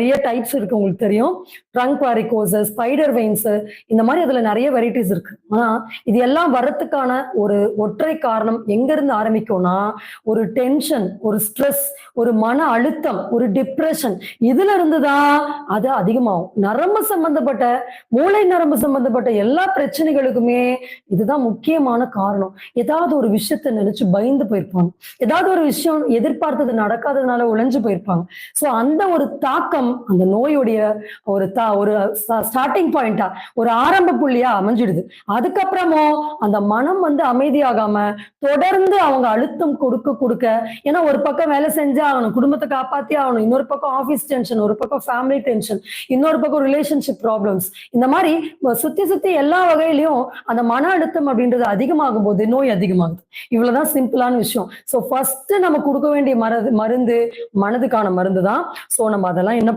நிறைய டைப்ஸ் இருக்கு, உங்களுக்கு தெரியும். ட்ரங்க் வாரிகோசஸ், ஸ்பைடர் வெயின்ஸ், இந்த மாதிரி அதுல நிறைய வெரைட்டிஸ் இருக்கு. ஆனா இது எல்லாம் வரத்துக்கான ஒரு ஒற்றை காரணம் எங்க இருந்து ஆரம்பிக்கும்னா, ஒரு டென்ஷன், ஒரு ஸ்ட்ரெஸ், ஒரு மன அழுத்தம், ஒரு டிப்ரெஷன், இதுல இருந்துதான் அது அதிகமாகும். நரம்பு சம்பந்தப்பட்ட, மூளை நரம்பு சம்பந்தப்பட்ட எல்லா பிரச்சனைகளுக்குமே இதுதான் முக்கியமான காரணம். ஏதாவது ஒரு விஷயத்த நினைச்சு பயந்து போயிருப்பாங்க, ஏதாவது ஒரு விஷயம் எதிர்பார்த்தது நடக்காததுனால உழைஞ்சு போயிருப்பாங்க. சோ அந்த ஒரு தாக்கம் அந்த நோயுடைய ஒரு ஒரு ஸ்டார்டிங் பாயிண்டா, ஒரு ஆரம்ப புள்ளியா அமைஞ்சிடுது. அதுக்கப்புறமும் அந்த மனம் அமைதியாகாம தொடர்ந்து அவங்க அழுத்தம் கொடுக்க கொடுக்க, ஏன்னா ஒரு பக்கம் வேலை செஞ்சே ஆகணும், குடும்பத்தை காப்பாத்தி ஆகணும், இன்னொரு பக்கம் ஆபீஸ் டென்ஷன், ஒரு பக்கம் ஃபேமிலி டென்ஷன், இன்னொரு பக்கம் ரிலேஷன்ஷிப் ப்ராப்ளம்ஸ், இந்த மாதிரி சுத்தி சுத்தி எல்லா வகையிலயும் அந்த மன அழுத்தம் அப்படின்றது அதிகமாகும் போது நோய் அதிகமாகுது. இவ்வளவுதான் சிம்பிளான விஷயம். சோ ஃபர்ஸ்ட் நம்ம கொடுக்க வேண்டிய மருந்து மனதுக்கான மருந்து தான். சோ நம்ம அதெல்லாம் என்ன